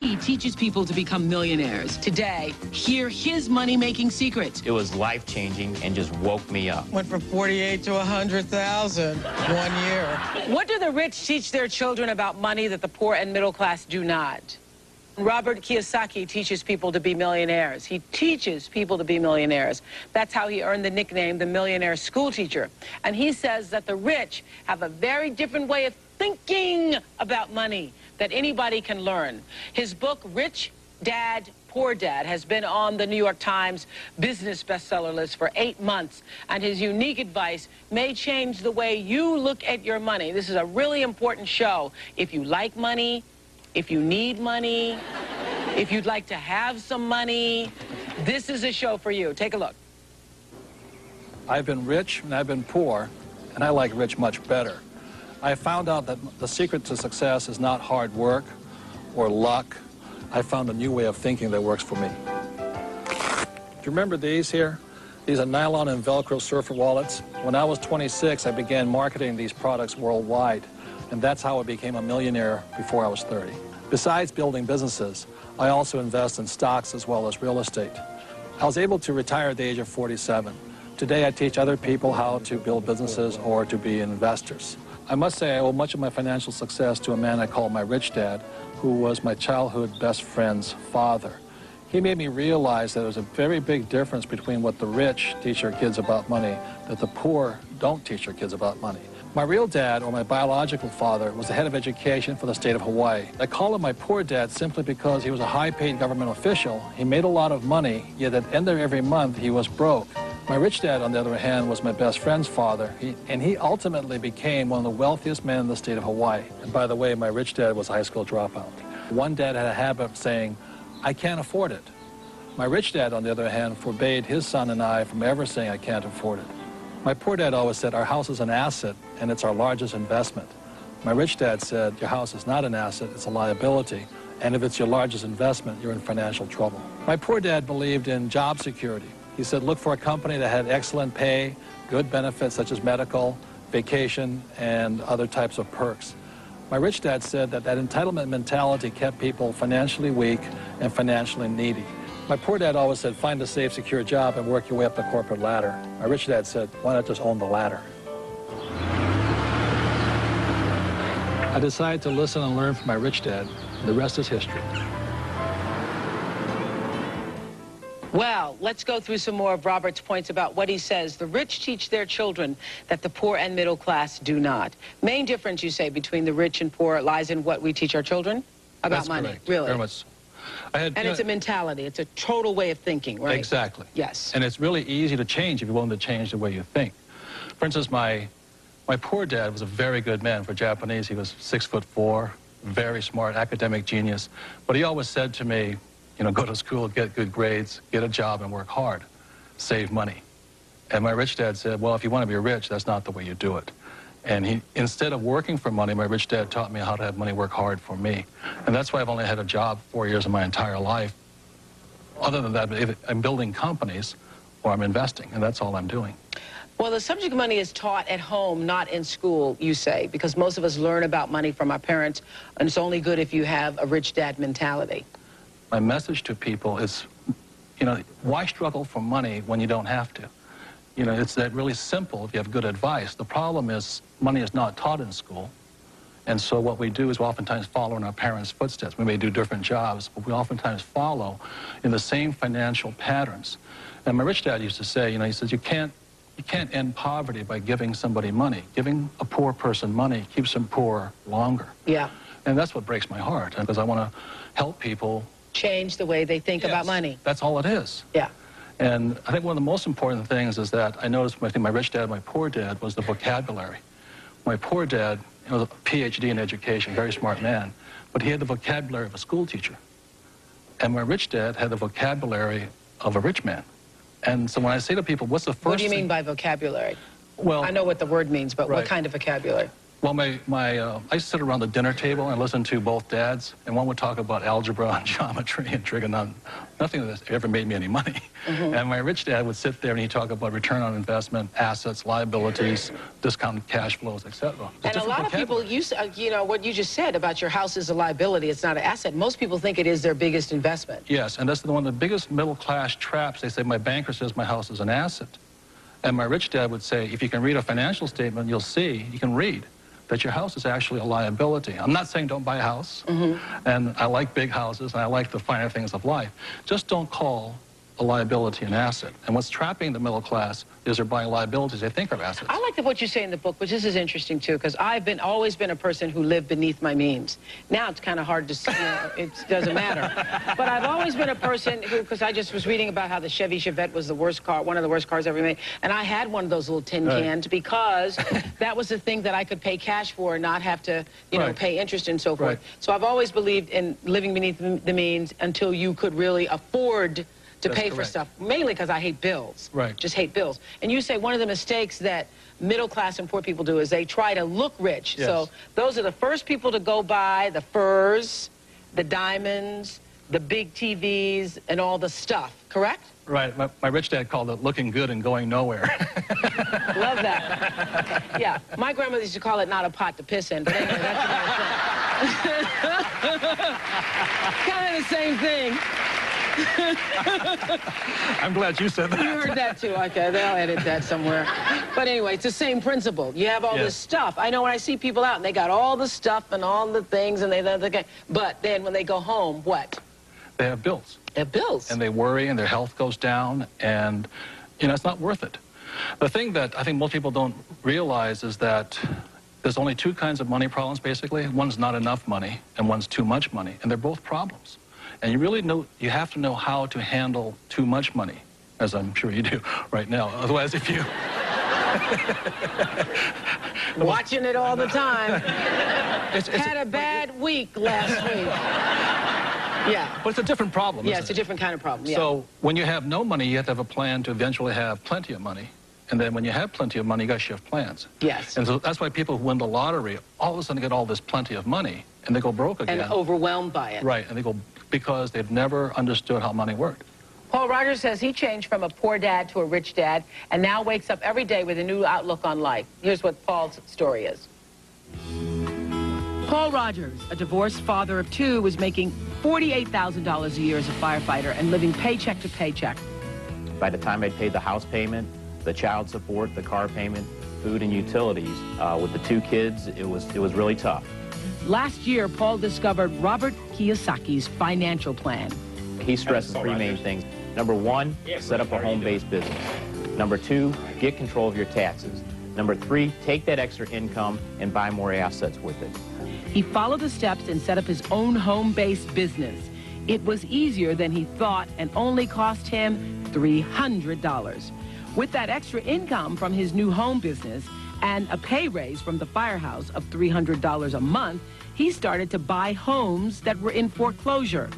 He teaches people to become millionaires. Today, hear his money-making secret. It was life-changing and just woke me up. Went from 48 to 100,000 1 year. What do the rich teach their children about money that the poor and middle class do not? Robert Kiyosaki teaches people to be millionaires. He teaches people to be millionaires. That's how he earned the nickname the millionaire school teacher. And he says that the rich have a very different way of thinking about money that anybody can learn. His book, Rich Dad, Poor Dad, has been on the New York Times business bestseller list for 8 months, and his unique advice may change the way you look at your money. This is a really important show. If you like money, if you need money, if you'd like to have some money, this is a show for you. Take a look. I've been rich and I've been poor, and I like rich much better. I found out that the secret to success is not hard work or luck. I found a new way of thinking that works for me. Do you remember these here? These are nylon and Velcro surfer wallets. When I was 26, I began marketing these products worldwide, and that's how I became a millionaire before I was 30. Besides building businesses, I also invest in stocks as well as real estate. I was able to retire at the age of 47. Today, I teach other people how to build businesses or to be investors. I must say I owe much of my financial success to a man I call my rich dad, who was my childhood best friend's father. He made me realize that there's a very big difference between what the rich teach their kids about money, that the poor don't teach their kids about money. My real dad, or my biological father, was the head of education for the state of Hawaii. I call him my poor dad simply because he was a high-paid government official. He made a lot of money, yet at the end of every month he was broke. My rich dad, on the other hand, was my best friend's father, and he ultimately became one of the wealthiest men in the state of Hawaii. And by the way, my rich dad was a high school dropout. One dad had a habit of saying, "I can't afford it." My rich dad, on the other hand, forbade his son and I from ever saying, "I can't afford it." My poor dad always said, "Our house is an asset, and it's our largest investment." My rich dad said, "Your house is not an asset, it's a liability, and if it's your largest investment, you're in financial trouble." My poor dad believed in job security. He said, look for a company that had excellent pay, good benefits such as medical, vacation, and other types of perks. My rich dad said that entitlement mentality kept people financially weak and financially needy. My poor dad always said, find a safe, secure job and work your way up the corporate ladder. My rich dad said, why not just own the ladder? I decided to listen and learn from my rich dad. The rest is history. Well, let's go through some more of Robert's points about what he says. The rich teach their children that the poor and middle class do not. Main difference, you say, between the rich and poor lies in what we teach our children about That's money. Correct. Really? Very much. And it's a mentality. It's a total way of thinking, right? Exactly. Yes. And it's really easy to change if you're willing to change the way you think. For instance, my poor dad was a very good man. For Japanese, he was 6'4", very smart, academic genius. But he always said to me, you know, go to school, get good grades, get a job, and work hard. Save money. And my rich dad said, well, if you want to be rich, that's not the way you do it. And instead of working for money, my rich dad taught me how to have money work hard for me. And that's why I've only had a job 4 years of my entire life. Other than that, I'm building companies or I'm investing, and that's all I'm doing. Well, the subject of money is taught at home, not in school, you say, because most of us learn about money from our parents, and it's only good if you have a rich dad mentality. My message to people is, you know, why struggle for money when you don't have to? You know, it's that really simple if you have good advice. The problem is money is not taught in school. And so what we do is we oftentimes follow in our parents' footsteps. We may do different jobs, but we oftentimes follow in the same financial patterns. And my rich dad used to say, you know, he says, you can't end poverty by giving somebody money. Giving a poor person money keeps them poor longer. Yeah. And that's what breaks my heart, because I want to help people change the way they think about money. That's all it is. Yeah. And I think one of the most important things is that I noticed between my rich dad and my poor dad was the vocabulary. My poor dad was a PhD in education, very smart man, but he had the vocabulary of a school teacher. And my rich dad had the vocabulary of a rich man. And so when I say to people, what's the first What do you mean by vocabulary? Well, I know what the word means, but right. what kind of vocabulary? Well, I used to sit around the dinner table and listen to both dads, and one would talk about algebra and geometry and trigonometry. Nothing of this ever made me any money. And my rich dad would sit there and he'd talk about return on investment, assets, liabilities, discounted cash flows, etc. And a lot of people use, you know, what you just said about your house is a liability, it's not an asset. Most people think it is their biggest investment. Yes, and that's one of the biggest middle-class traps. They say, my banker says my house is an asset. And my rich dad would say, if you can read a financial statement, you'll see, you can read that your house is actually a liability. I'm not saying don't buy a house, and I like big houses, and I like the finer things of life. Just don't call a liability an asset. And what's trapping the middle class is they're buying liabilities they think are assets. I like what you say in the book, but this is interesting too, because I've always been a person who lived beneath my means. Now it's kind of hard to see, you know, it doesn't matter. But I've always been a person who, because I just was reading about how the Chevy Chevette was the worst car, one of the worst cars ever made, and I had one of those little tin cans because that was the thing that I could pay cash for and not have to, you know, pay interest and so forth. So I've always believed in living beneath the means until you could really afford to pay for stuff, mainly because I hate bills. Just hate bills. And you say one of the mistakes that middle class and poor people do is they try to look rich. So those are the first people to go buy the furs, the diamonds, the big TVs, and all the stuff, correct? Right. My rich dad called it looking good and going nowhere. Love that. Yeah. My grandmother used to call it not a pot to piss in, but anyway, that's another thing. Kind of the same thing. I'm glad you said that. You heard that too. Okay, they'll edit that somewhere. But anyway, it's the same principle. You have all this stuff. I know when I see people out and they got all the stuff and all the things and but then when they go home, what? They have bills. They have bills. And they worry and their health goes down and, you know, it's not worth it. The thing that I think most people don't realize is that there's only two kinds of money problems, basically. One's not enough money and one's too much money, and they're both problems. And you really you have to know how to handle too much money, as I'm sure you do right now. Otherwise, if you... Watching it all the time. Had a bad week last week. Yeah. But it's a different problem, Yeah, it's a different kind of problem, yeah. So when you have no money, you have to have a plan to eventually have plenty of money. And then when you have plenty of money, you got to shift plans. Yes. And so that's why people who win the lottery all of a sudden get all this plenty of money, and they go broke again. And overwhelmed by it. Right, and they go because they've never understood how money worked. Paul Rogers says he changed from a poor dad to a rich dad and now wakes up every day with a new outlook on life. Here's what Paul's story is. Paul Rogers, a divorced father of two, was making $48,000 a year as a firefighter and living paycheck to paycheck. By the time I'd paid the house payment, the child support, the car payment, food and utilities, with the two kids, it was really tough. Last year, Paul discovered Robert Kiyosaki's financial plan. He stresses three main things. Number one, set up a home-based business. Number two, get control of your taxes. Number three, take that extra income and buy more assets with it. He followed the steps and set up his own home-based business. It was easier than he thought and only cost him $300. With that extra income from his new home business and a pay raise from the firehouse of $300 a month, he started to buy homes that were in foreclosure.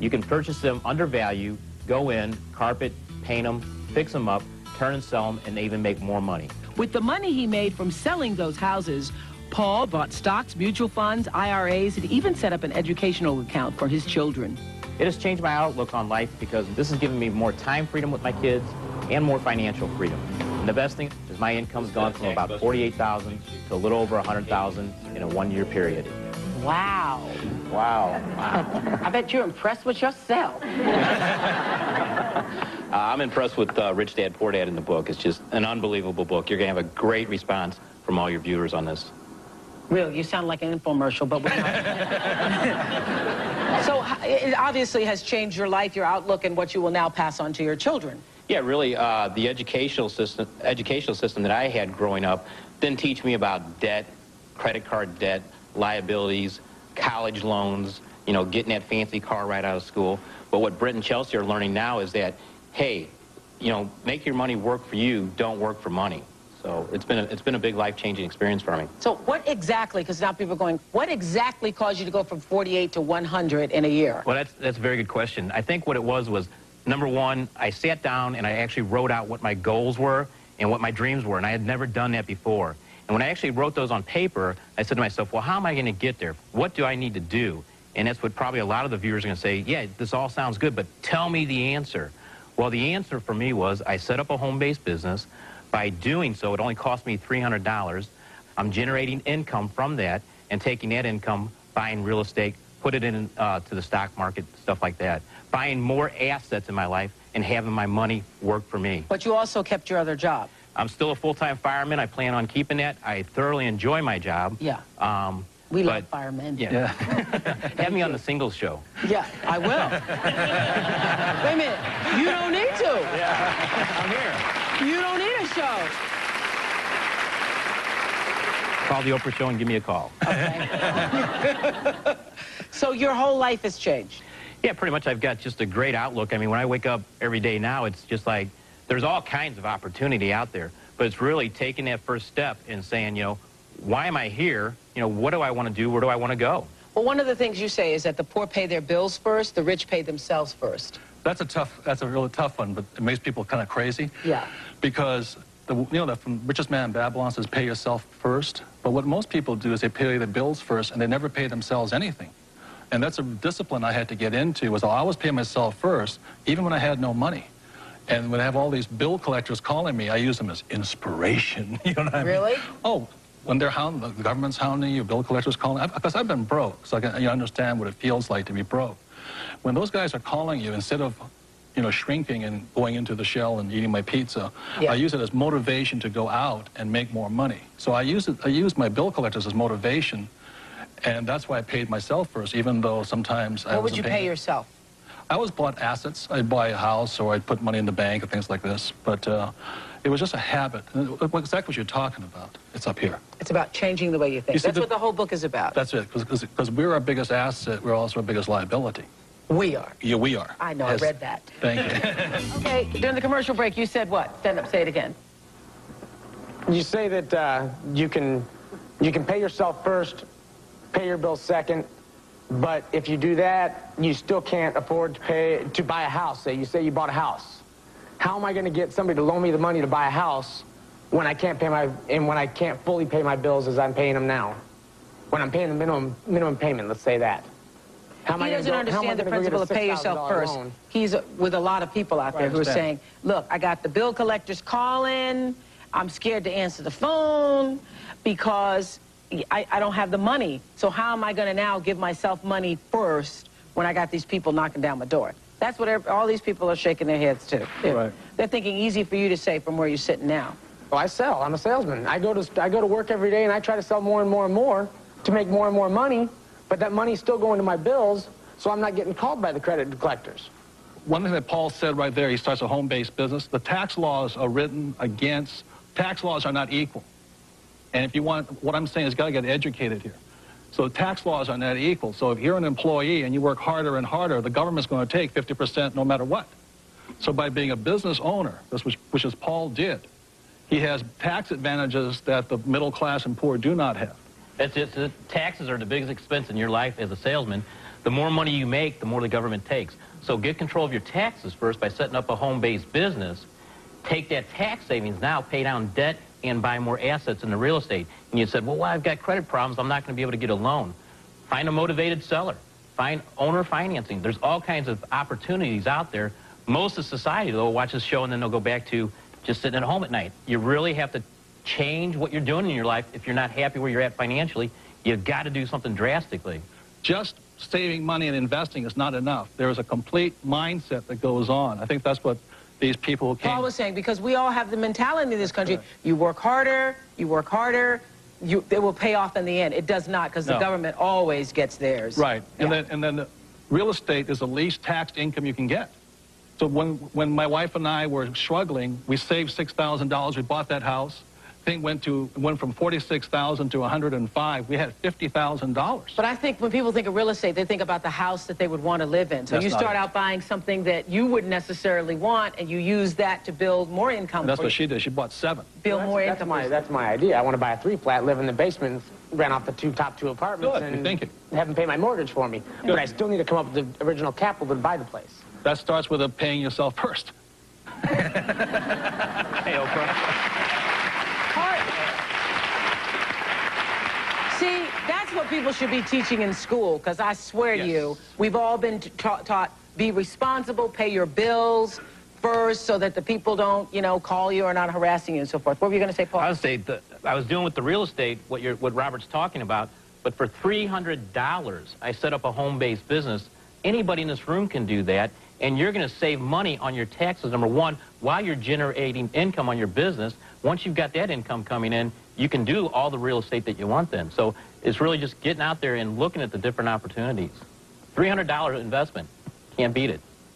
You can purchase them under value, go in, carpet, paint them, fix them up, turn and sell them, and even make more money. With the money he made from selling those houses, Paul bought stocks, mutual funds, IRAs, and even set up an educational account for his children. It has changed my outlook on life because this has given me more time freedom with my kids and more financial freedom. And the best thing is my income's gone from about $48,000 to a little over $100,000 in a one-year period. Wow. Wow. I bet you're impressed with yourself. I'm impressed with Rich Dad, Poor Dad in the book. It's just an unbelievable book. You're going to have a great response from all your viewers on this. Really, you sound like an infomercial, but we're not. So it obviously has changed your life, your outlook, and what you will now pass on to your children. Yeah, really, the educational system that I had growing up didn't teach me about debt, credit card debt, liabilities, college loans, you know, getting that fancy car right out of school. But what Britt and Chelsea are learning now is that, hey, you know, make your money work for you, don't work for money. So it's been a big life-changing experience for me. So what exactly, because now people are going, what exactly caused you to go from 48 to 100 in a year? Well, that's a very good question. I think what it was, number one, I sat down and I actually wrote out what my goals were and what my dreams were, and I had never done that before. And when I actually wrote those on paper, I said to myself, well, how am I going to get there? What do I need to do? And that's what probably a lot of the viewers are going to say, yeah, this all sounds good, but tell me the answer. Well, the answer for me was I set up a home-based business. By doing so, it only cost me $300. I'm generating income from that and taking that income, buying real estate, put it in to the stock market, stuff like that. Buying more assets in my life and having my money work for me. But you also kept your other job. I'm still a full-time fireman. I plan on keeping that. I thoroughly enjoy my job. Yeah. We love firemen. Yeah. Have me on the singles show. Yeah, I will. Wait a minute. You don't need to. Yeah. I'm here. You don't need a show. Call the Oprah show and give me a call. Okay. So your whole life has changed? Yeah, pretty much. I've got just a great outlook. I mean, when I wake up every day now, it's just like there's all kinds of opportunity out there. But it's really taking that first step and saying, you know, why am I here? You know, what do I want to do? Where do I want to go? Well, one of the things you say is that the poor pay their bills first, the rich pay themselves first. That's a really tough one, but it makes people kind of crazy. Yeah. Because, the richest man in Babylon says pay yourself first. But what most people do is they pay their bills first and they never pay themselves anything. And that's a discipline I had to get into, was I'll always pay myself first, even when I had no money. And when I have all these bill collectors calling me, I use them as inspiration. You know what I mean? Really? Oh, when they're hounding, the government's hounding you, bill collectors calling, because I've been broke, so you understand what it feels like to be broke. When those guys are calling you, instead of, you know, shrinking and going into the shell and eating my pizza, I use it as motivation to go out and make more money. So I use my bill collectors as motivation, and that's why I paid myself first, even though sometimes I wasn't paying. What would you pay yourself? I always bought assets. I'd buy a house or I'd put money in the bank and things like this. But it was just a habit. Exactly what you're talking about. It's up here. It's about changing the way you think. That's what the whole book is about. That's it. Because we're our biggest asset, we're also our biggest liability. We are. Yeah, we are. I know, yes. I read that. Thank you. Okay, during the commercial break, you said what? Stand up, say it again. You say that you can pay yourself first, pay your bills second, but if you do that, you still can't afford to buy a house. Say you bought a house. How am I going to get somebody to loan me the money to buy a house when I can't when I can't fully pay my bills as I'm paying them now? When I'm paying the minimum payment, let's say that. He doesn't understand the principle of pay yourself first. Loan? He's with a lot of people out there who are saying, look, I got the bill collectors calling. I'm scared to answer the phone because I don't have the money. So how am I going to now give myself money first when I got these people knocking down my door? That's what all these people are shaking their heads to. Right. They're thinking easy for you to say from where you're sitting now. Well, I sell. I'm a salesman. I go to work every day and I try to sell more and more and more to make more and more money, but that money's still going to my bills, so I'm not getting called by the credit collectors. One thing that Paul said right there, he starts a home-based business. The tax laws are written against, tax laws are not equal. And if you want, what I'm saying is got to get educated here. So tax laws are not equal. So if you're an employee and you work harder and harder, the government's going to take 50% no matter what. So by being a business owner, which is Paul did, he has tax advantages that the middle class and poor do not have. The taxes are the biggest expense in your life as a salesman. The more money you make, the more the government takes. So get control of your taxes first by setting up a home-based business. Take that tax savings now, pay down debt, and buy more assets in the real estate. And you said, well, I've got credit problems. I'm not going to be able to get a loan. Find a motivated seller. Find owner financing. There's all kinds of opportunities out there. Most of society, though, will watch this show and then they'll go back to just sitting at home at night. You really have to change what you're doing in your life. If you're not happy where you're at financially, you've got to do something drastically. Just saving money and investing is not enough. There is a complete mindset that goes on. I think that's what these people came... Paul was saying, because we all have the mentality in this country, you work harder, they will pay off in the end. It does not, because the government always gets theirs. Right, and then the real estate is the least taxed income you can get. So when my wife and I were struggling, we saved $6,000, we bought that house. Thing went from $46,000 to $105,000. We had $50,000. But I think when people think of real estate, they think about the house that they would want to live in. So you start out buying something that you wouldn't necessarily want, and you use that to build more income. And that's what she did. She bought 7. Build more income. That's my idea. I want to buy a 3-flat, live in the basement, rent off the top two apartments, and have them pay my mortgage for me. Good. But I still need to come up with the original capital to buy the place. That starts with paying yourself first. Hey, Oprah. That's what people should be teaching in school, because I swear to you, we've all been taught be responsible, pay your bills first so that the people don't, you know, call you or not harassing you and so forth. What were you going to say, Paul? I was saying I was doing with the real estate what Robert's talking about, but for $300, I set up a home-based business. Anybody in this room can do that, and you're going to save money on your taxes, number one, while you're generating income on your business. Once you've got that income coming in, you can do all the real estate that you want then. So it's really just getting out there and looking at the different opportunities. $300 investment. Can't beat it.